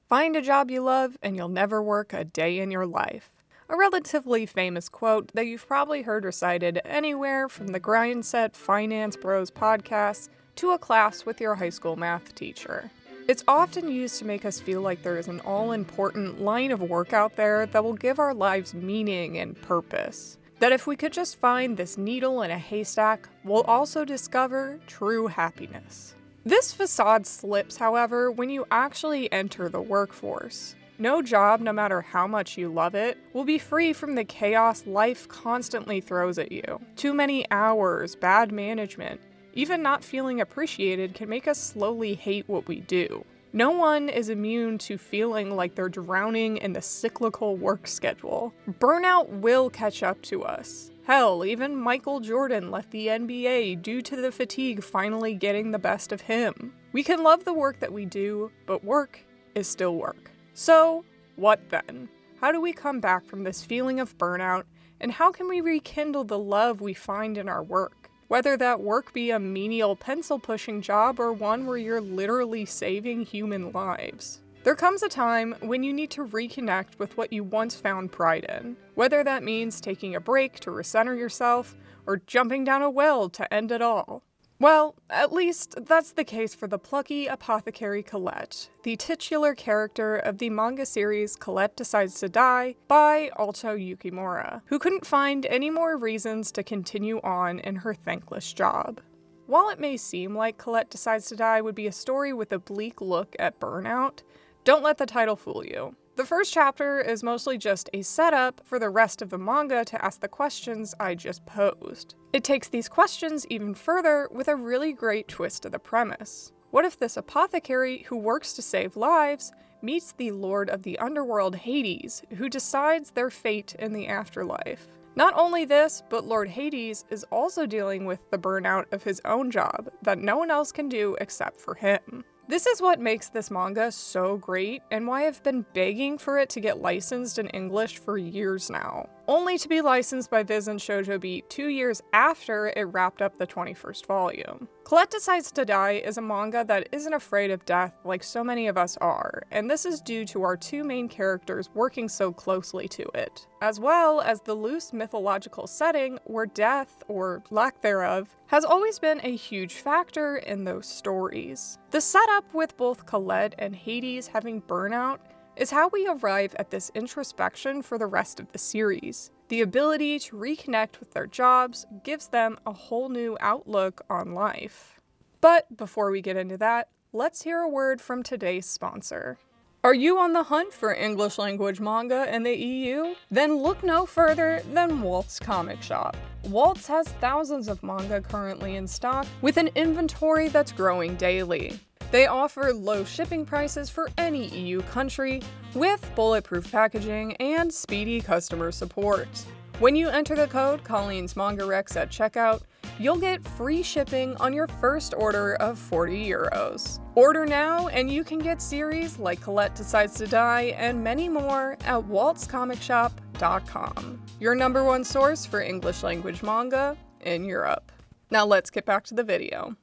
Find a job you love and you'll never work a day in your life. A relatively famous quote that you've probably heard recited anywhere from the Grind Set Finance Bros podcast to a class with your high school math teacher. It's often used to make us feel like there is an all-important line of work out there that will give our lives meaning and purpose. That if we could just find this needle in a haystack, we'll also discover true happiness. This facade slips, however, when you actually enter the workforce. No job, no matter how much you love it, will be free from the chaos life constantly throws at you. Too many hours, bad management, even not feeling appreciated can make us slowly hate what we do. No one is immune to feeling like they're drowning in the cyclical work schedule. Burnout will catch up to us. Hell, even Michael Jordan left the NBA due to the fatigue finally getting the best of him. We can love the work that we do, but work is still work. So, what then? How do we come back from this feeling of burnout, and how can we rekindle the love we find in our work? Whether that work be a menial pencil-pushing job or one where you're literally saving human lives. There comes a time when you need to reconnect with what you once found pride in, whether that means taking a break to recenter yourself or jumping down a well to end it all. Well, at least that's the case for the plucky apothecary Colette, the titular character of the manga series Colette Decides to Die by Alto Yukimura, who couldn't find any more reasons to continue on in her thankless job. While it may seem like Colette Decides to Die would be a story with a bleak look at burnout, don't let the title fool you. The first chapter is mostly just a setup for the rest of the manga to ask the questions I just posed. It takes these questions even further with a really great twist to the premise. What if this apothecary who works to save lives meets the Lord of the Underworld, Hades, who decides their fate in the afterlife? Not only this, but Lord Hades is also dealing with the burnout of his own job that no one else can do except for him. This is what makes this manga so great, and why I've been begging for it to get licensed in English for years now. Only to be licensed by Viz and Shoujo Beat 2 years after it wrapped up the 21st volume. Colette Decides to Die is a manga that isn't afraid of death like so many of us are, and this is due to our two main characters working so closely to it, as well as the loose mythological setting where death, or lack thereof, has always been a huge factor in those stories. The setup with both Colette and Hades having burnout is how we arrive at this introspection for the rest of the series. The ability to reconnect with their jobs gives them a whole new outlook on life. But before we get into that, let's hear a word from today's sponsor. Are you on the hunt for English language manga in the EU? Then look no further than Walt's Comic Shop. Walt's has thousands of manga currently in stock, with an inventory that's growing daily. They offer low shipping prices for any EU country, with bulletproof packaging and speedy customer support. When you enter the code Colleen's Manga Rex at checkout, you'll get free shipping on your first order of €40. Order now and you can get series like Colette Decides to Die and many more at waltzcomicshop.com, your #1 source for English language manga in Europe. Now let's get back to the video.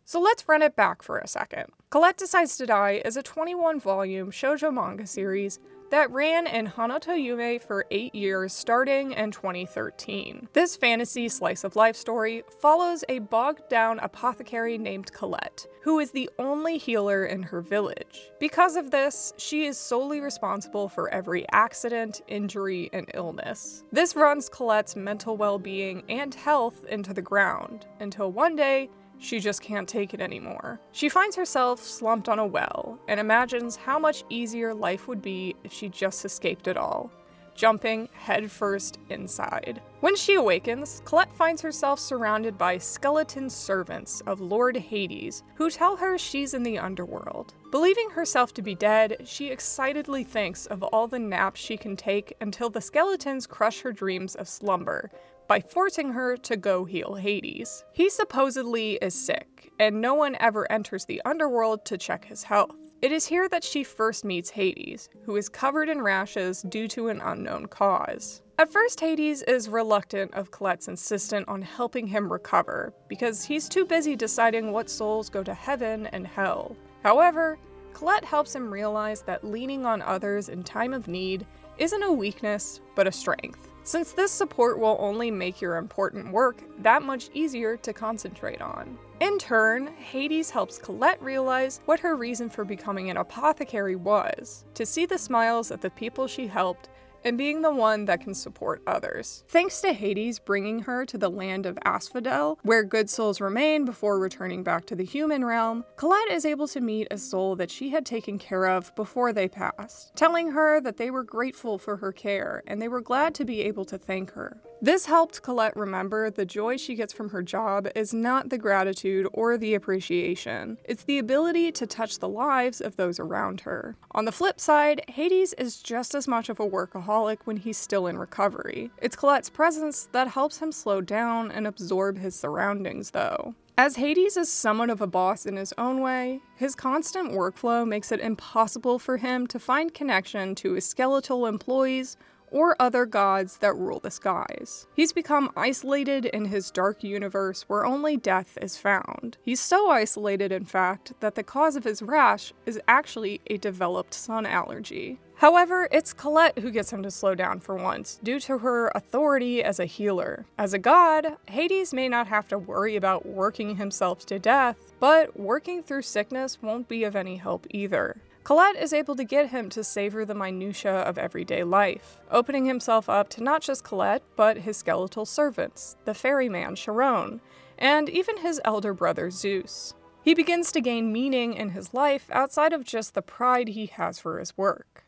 So let's run it back for a second. Colette Decides to Die is a 21-volume shoujo manga series that ran in Hanoto-yume for 8 years starting in 2013. This fantasy slice-of-life story follows a bogged-down apothecary named Colette, who is the only healer in her village. Because of this, she is solely responsible for every accident, injury, and illness. This runs Colette's mental well-being and health into the ground, until one day, she just can't take it anymore. She finds herself slumped on a well, and imagines how much easier life would be if she just escaped it all, jumping headfirst inside. When she awakens, Colette finds herself surrounded by skeleton servants of Lord Hades, who tell her she's in the Underworld. Believing herself to be dead, she excitedly thinks of all the naps she can take until the skeletons crush her dreams of slumber, by forcing her to go heal Hades. He supposedly is sick, and no one ever enters the Underworld to check his health. It is here that she first meets Hades, who is covered in rashes due to an unknown cause. At first, Hades is reluctant of Colette's insistence on helping him recover, because he's too busy deciding what souls go to heaven and hell. However, Colette helps him realize that leaning on others in time of need isn't a weakness, but a strength, since this support will only make your important work that much easier to concentrate on. In turn, Hades helps Colette realize what her reason for becoming an apothecary was: to see the smiles of the people she helped and being the one that can support others. Thanks to Hades bringing her to the land of Asphodel, where good souls remain before returning back to the human realm, Colette is able to meet a soul that she had taken care of before they passed, telling her that they were grateful for her care and they were glad to be able to thank her. This helped Colette remember the joy she gets from her job is not the gratitude or the appreciation, it's the ability to touch the lives of those around her. On the flip side, Hades is just as much of a workaholic when he's still in recovery. It's Colette's presence that helps him slow down and absorb his surroundings, though. As Hades is somewhat of a boss in his own way, his constant workflow makes it impossible for him to find connection to his skeletal employees or other gods that rule the skies. He's become isolated in his dark universe where only death is found. He's so isolated, in fact, that the cause of his rash is actually a developed sun allergy. However, it's Colette who gets him to slow down for once, due to her authority as a healer. As a god, Hades may not have to worry about working himself to death, but working through sickness won't be of any help either. Colette is able to get him to savor the minutiae of everyday life, opening himself up to not just Colette, but his skeletal servants, the ferryman Charon, and even his elder brother Zeus. He begins to gain meaning in his life outside of just the pride he has for his work.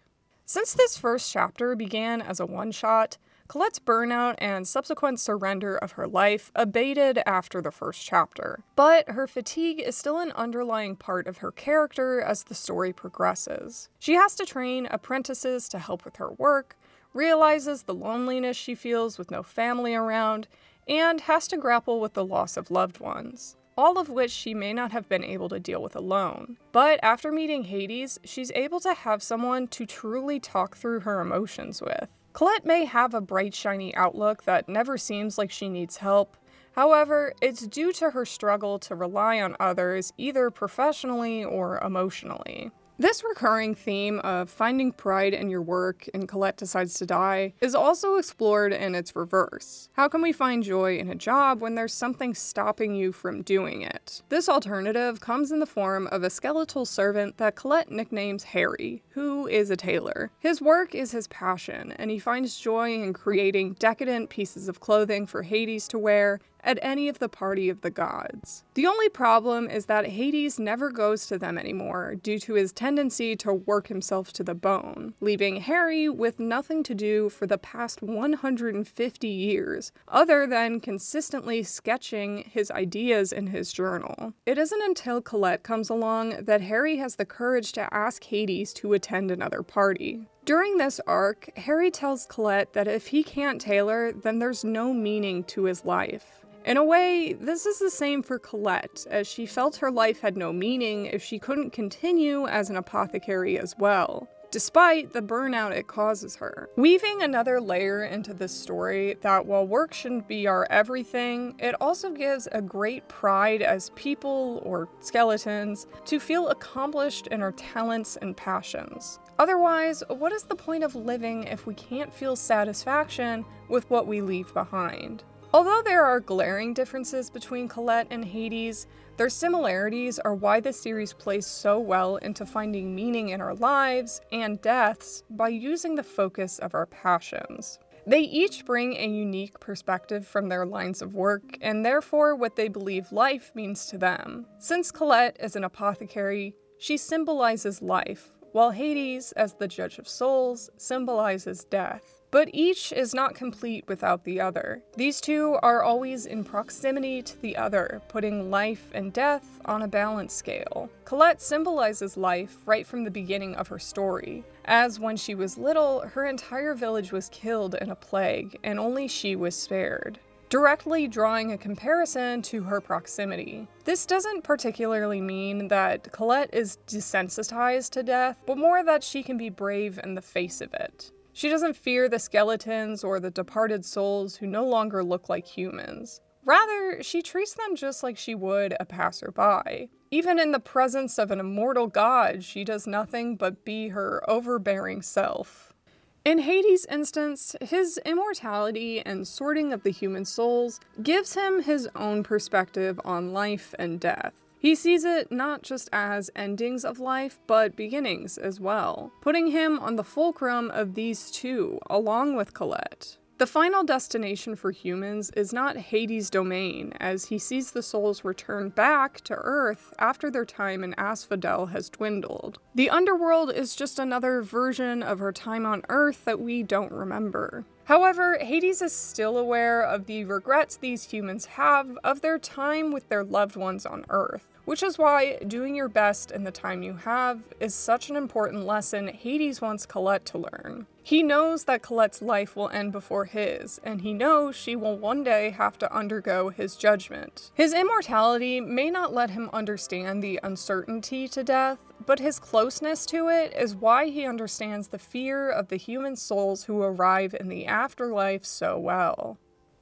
Since this first chapter began as a one-shot, Colette's burnout and subsequent surrender of her life abated after the first chapter, but her fatigue is still an underlying part of her character as the story progresses. She has to train apprentices to help with her work, realizes the loneliness she feels with no family around, and has to grapple with the loss of loved ones, all of which she may not have been able to deal with alone. But after meeting Hades, she's able to have someone to truly talk through her emotions with. Colette may have a bright, shiny outlook that never seems like she needs help. However, it's due to her struggle to rely on others, either professionally or emotionally. This recurring theme of finding pride in your work in Colette Decides to Die is also explored in its reverse. How can we find joy in a job when there's something stopping you from doing it? This alternative comes in the form of a skeletal servant that Colette nicknames Harry, who is a tailor. His work is his passion, and he finds joy in creating decadent pieces of clothing for Hades to wear at any of the party of the gods. The only problem is that Hades never goes to them anymore due to his tendency to work himself to the bone, leaving Harry with nothing to do for the past 150 years, other than consistently sketching his ideas in his journal. It isn't until Colette comes along that Harry has the courage to ask Hades to attend another party. During this arc, Harry tells Colette that if he can't tailor, then there's no meaning to his life. In a way, this is the same for Colette, as she felt her life had no meaning if she couldn't continue as an apothecary as well, despite the burnout it causes her. Weaving another layer into this story that while work shouldn't be our everything, it also gives a great pride as people, or skeletons, to feel accomplished in our talents and passions. Otherwise, what is the point of living if we can't feel satisfaction with what we leave behind? Although there are glaring differences between Colette and Hades, their similarities are why the series plays so well into finding meaning in our lives and deaths by using the focus of our passions. They each bring a unique perspective from their lines of work, and therefore what they believe life means to them. Since Colette is an apothecary, she symbolizes life, while Hades, as the judge of souls, symbolizes death. But each is not complete without the other. These two are always in proximity to the other, putting life and death on a balance scale. Colette symbolizes life right from the beginning of her story, as when she was little, her entire village was killed in a plague, and only she was spared, directly drawing a comparison to her proximity. This doesn't particularly mean that Colette is desensitized to death, but more that she can be brave in the face of it. She doesn't fear the skeletons or the departed souls who no longer look like humans. Rather, she treats them just like she would a passerby. Even in the presence of an immortal god, she does nothing but be her overbearing self. In Hades' instance, his immortality and sorting of the human souls gives him his own perspective on life and death. He sees it not just as endings of life, but beginnings as well, putting him on the fulcrum of these two, along with Colette. The final destination for humans is not Hades' domain, as he sees the souls return back to Earth after their time in Asphodel has dwindled. The Underworld is just another version of her time on Earth that we don't remember. However, Hades is still aware of the regrets these humans have of their time with their loved ones on Earth, which is why doing your best in the time you have is such an important lesson Hades wants Colette to learn. He knows that Colette's life will end before his, and he knows she will one day have to undergo his judgment. His immortality may not let him understand the uncertainty to death, but his closeness to it is why he understands the fear of the human souls who arrive in the afterlife so well.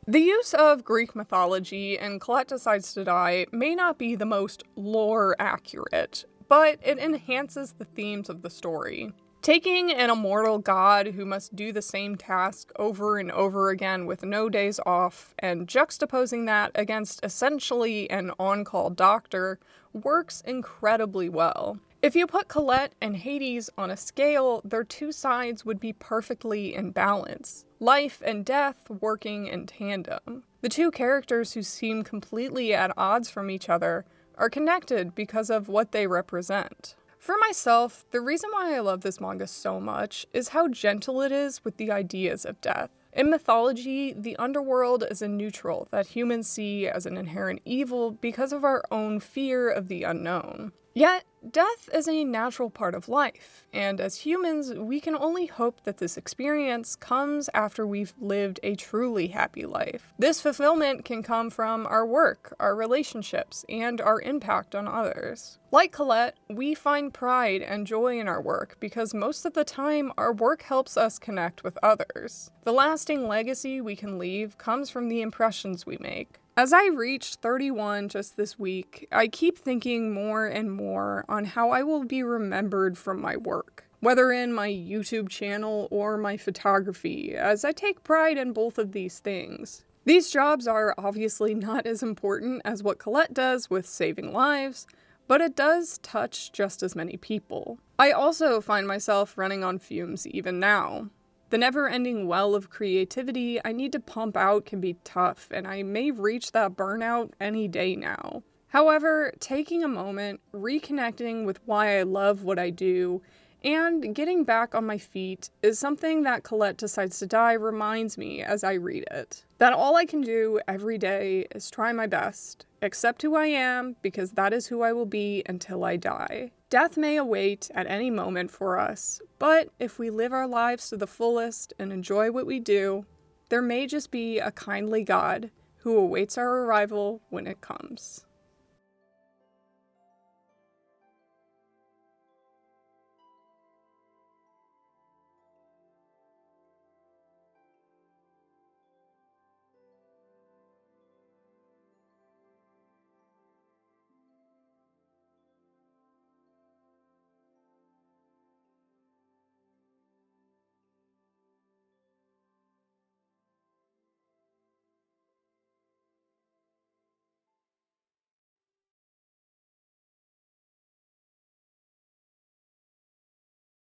The use of Greek mythology in Colette Decides to Die may not be the most lore accurate, but it enhances the themes of the story. Taking an immortal god who must do the same task over and over again with no days off, and juxtaposing that against essentially an on-call doctor, works incredibly well. If you put Colette and Hades on a scale, their two sides would be perfectly in balance. Life and death working in tandem. The two characters who seem completely at odds from each other are connected because of what they represent. For myself, the reason why I love this manga so much is how gentle it is with the ideas of death. In mythology, the underworld is a neutral that humans see as an inherent evil because of our own fear of the unknown. Yet, death is a natural part of life, and as humans, we can only hope that this experience comes after we've lived a truly happy life. This fulfillment can come from our work, our relationships, and our impact on others. Like Colette, we find pride and joy in our work because most of the time, our work helps us connect with others. The lasting legacy we can leave comes from the impressions we make. As I reached 31 just this week, I keep thinking more and more on how I will be remembered from my work, whether in my YouTube channel or my photography, as I take pride in both of these things. These jobs are obviously not as important as what Colette does with saving lives, but it does touch just as many people. I also find myself running on fumes even now. The never-ending well of creativity I need to pump out can be tough, and I may reach that burnout any day now. However, taking a moment, reconnecting with why I love what I do, and getting back on my feet is something that Colette Decides to Die reminds me as I read it. That all I can do every day is try my best, accept who I am, because that is who I will be until I die. Death may await at any moment for us, but if we live our lives to the fullest and enjoy what we do, there may just be a kindly God who awaits our arrival when it comes.